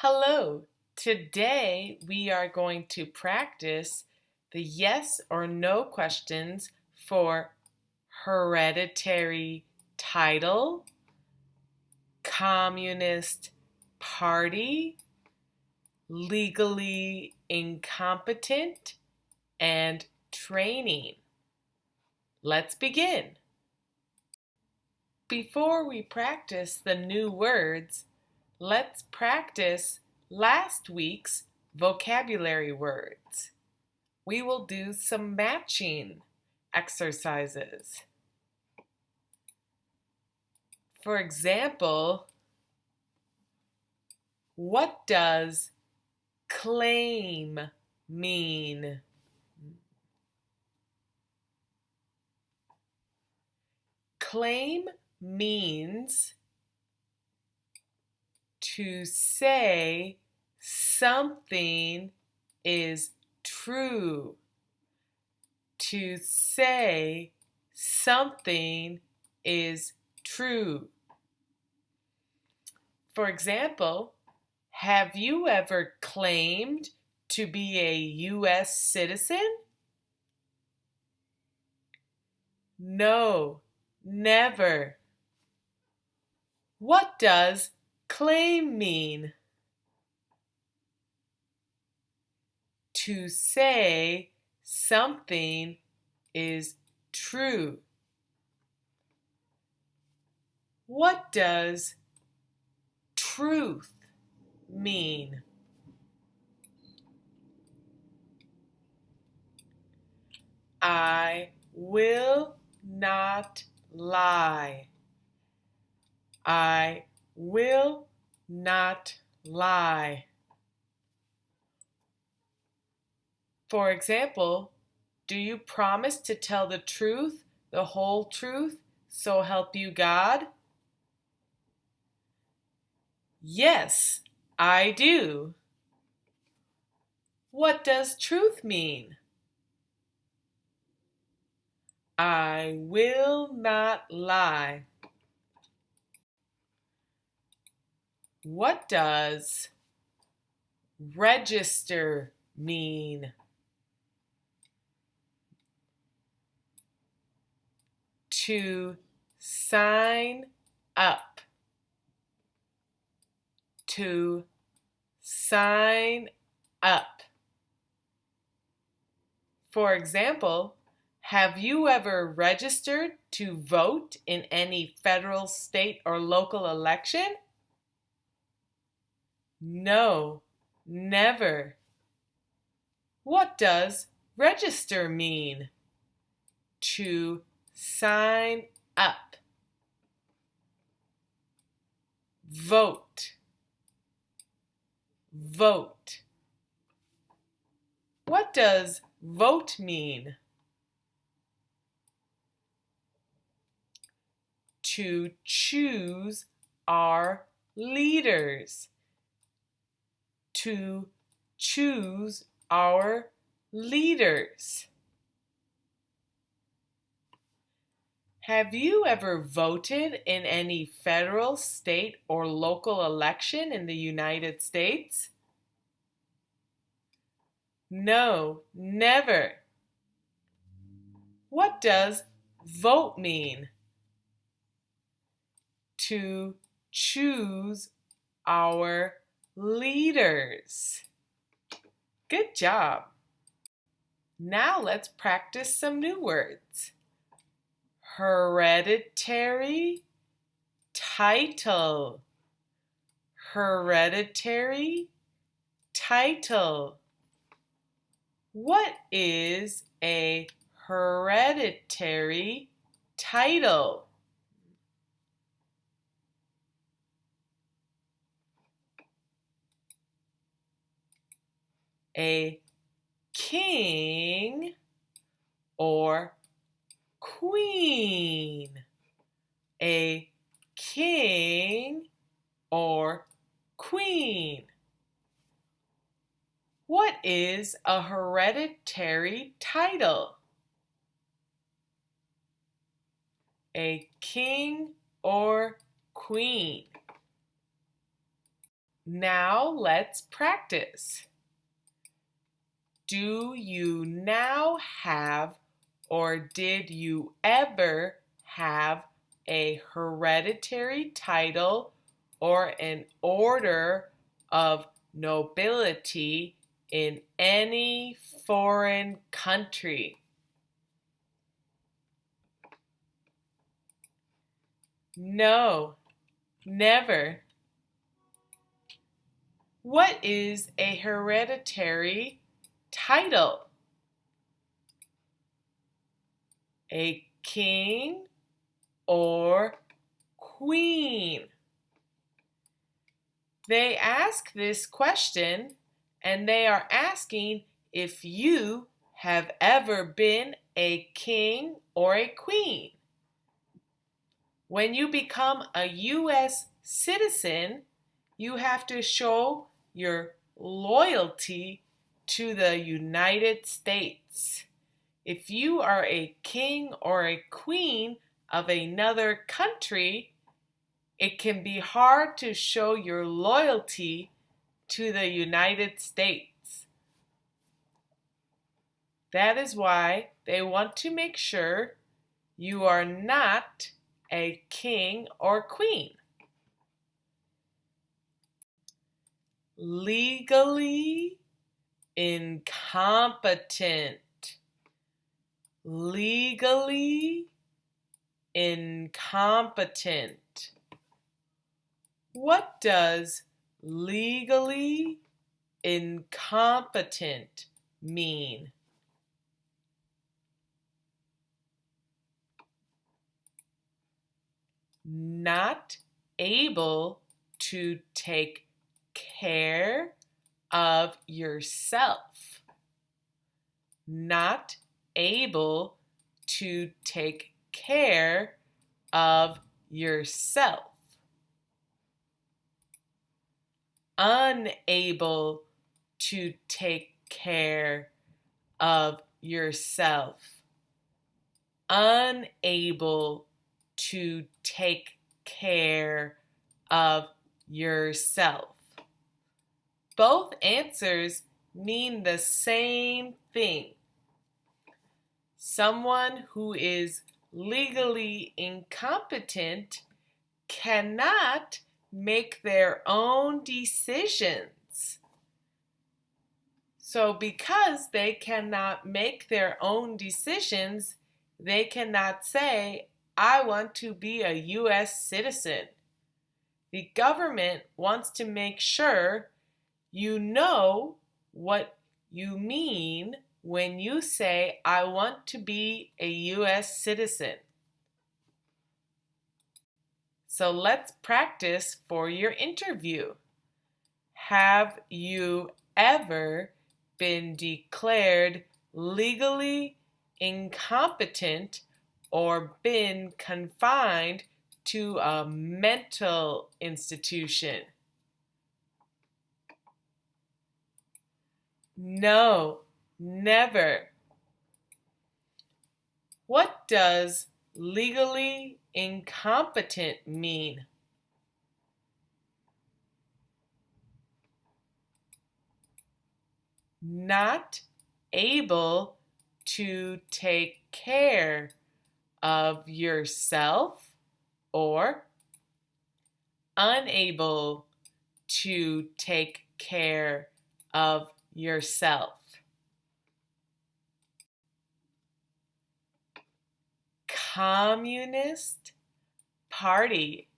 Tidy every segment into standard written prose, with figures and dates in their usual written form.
Hello, today we are going to practice the yes or no questions for hereditary title, Communist Party, legally incompetent, and training. Let's begin. Before we practice the new words, let's practice last week's vocabulary words. We will do some matching exercises. For example, what does claim mean? Claim means to say something is true. To say something is true. For example, have you ever claimed to be a U.S. citizen? No, never. What does claim mean? To say something is true. What does truth mean? I will not lie. I will not lie. For example, do you promise to tell the truth, the whole truth, so help you God? Yes, I do. What does truth mean? I will not lie. What does register mean? To sign up. To sign up. For example, have you ever registered to vote in any federal, state, or local election? No, never. What does register mean? To sign up. Vote. Vote. What does vote mean? To choose our leaders. To choose our leaders. Have you ever voted in any federal, state, or local election in the United States? No, never. What does vote mean? To choose our leaders. Good job. Now let's practice some new words. Hereditary title. Hereditary title. What is a hereditary title? A king or queen. A king or queen. What is a hereditary title? A king or queen. Now let's practice. Do you now have, or did you ever have, a hereditary title or an order of nobility in any foreign country? No, never. What is a hereditary title? A king or queen? They ask this question and they are asking if you have ever been a king or a queen. When you become a U.S. citizen, you have to show your loyalty to the United States. If you are a king or a queen of another country, it can be hard to show your loyalty to the United States. That is why they want to make sure you are not a king or queen. Legally incompetent. Legally incompetent. What does legally incompetent mean? Not able to take care of yourself. Not able to take care of yourself. Unable to take care of yourself. Unable to take care of yourself. Both answers mean the same thing. Someone who is legally incompetent cannot make their own decisions. So because they cannot make their own decisions, they cannot say, I want to be a U.S. citizen. The government wants to make sure you know what you mean when you say, I want to be a U.S. citizen. So let's practice for your interview. Have you ever been declared legally incompetent or been confined to a mental institution? No, never. What does legally incompetent mean? Not able to take care of yourself or unable to take care of yourself. Communist Party.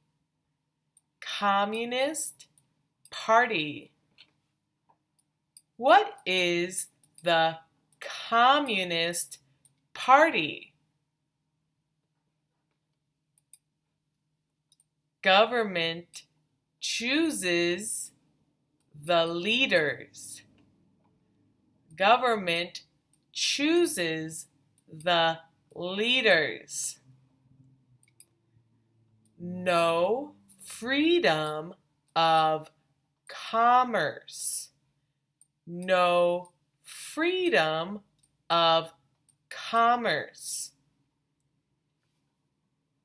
Communist Party. What is the Communist Party? Government chooses the leaders. Government chooses the leaders. No freedom of commerce. No freedom of commerce.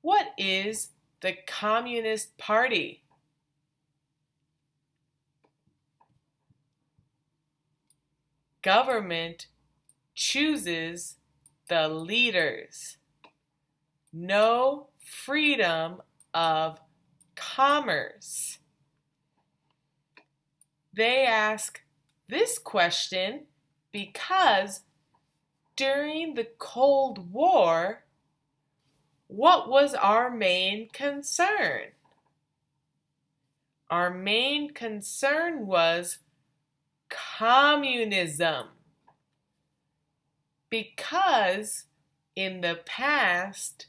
What is the Communist Party? Government chooses the leaders. No freedom of commerce. They ask this question because during the Cold War, what was our main concern? Our main concern was communism. Because in the past,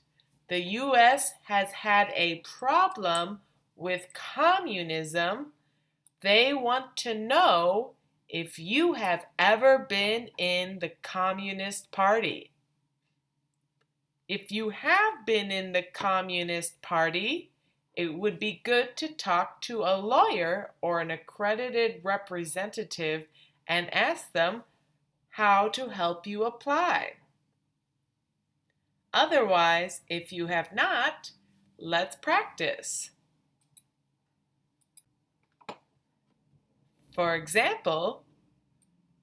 the U.S. has had a problem with communism, they want to know if you have ever been in the Communist Party. If you have been in the Communist Party, it would be good to talk to a lawyer or an accredited representative and ask them how to help you apply. Otherwise, if you have not, let's practice. For example,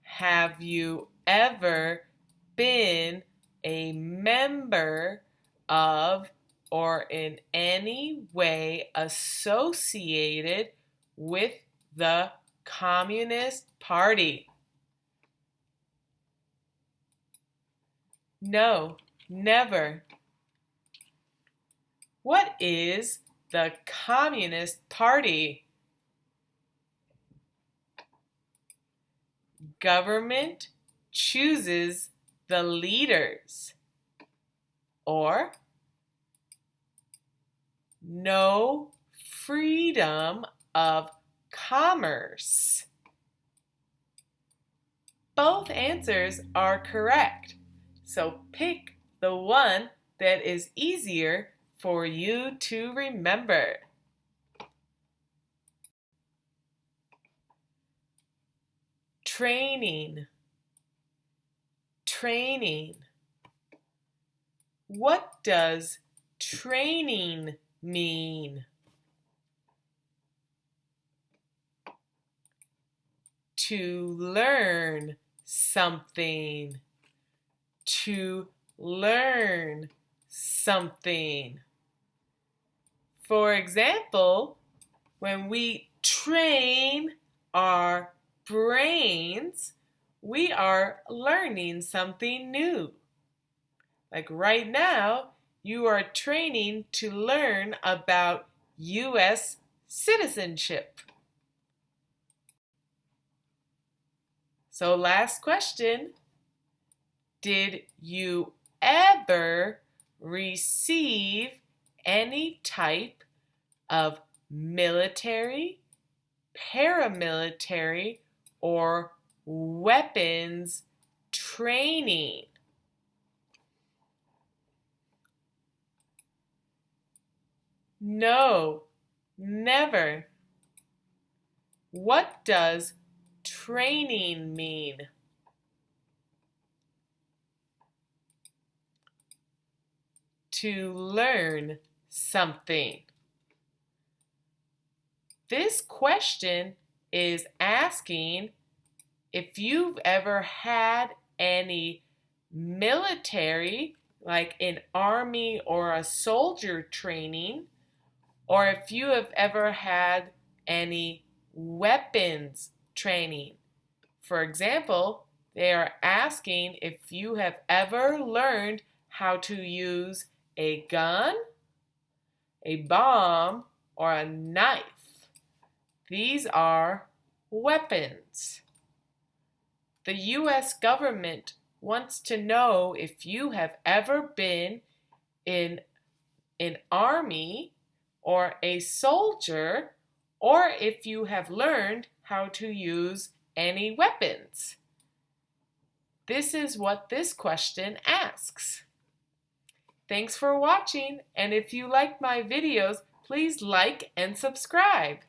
have you ever been a member of or in any way associated with the Communist Party? No, never. What is the Communist Party? Government chooses the leaders. Or no freedom of commerce. Both answers are correct, so pick the one that is easier for you to remember. Training. Training. What does training mean? To learn something. To learn something. For example, when we train our brains, we are learning something new. Like right now, you are training to learn about U.S. citizenship. So last question, did you ever receive any type of military, paramilitary, or weapons training? No, never. What does training mean? To learn something. This question is asking if you've ever had any military, like an army or a soldier training, or if you have ever had any weapons training. For example, they are asking if you have ever learned how to use a gun, a bomb, or a knife. These are weapons. The U.S. government wants to know if you have ever been in an army or a soldier, or if you have learned how to use any weapons. This is what this question asks. Thanks for watching, and if you like my videos, please like and subscribe.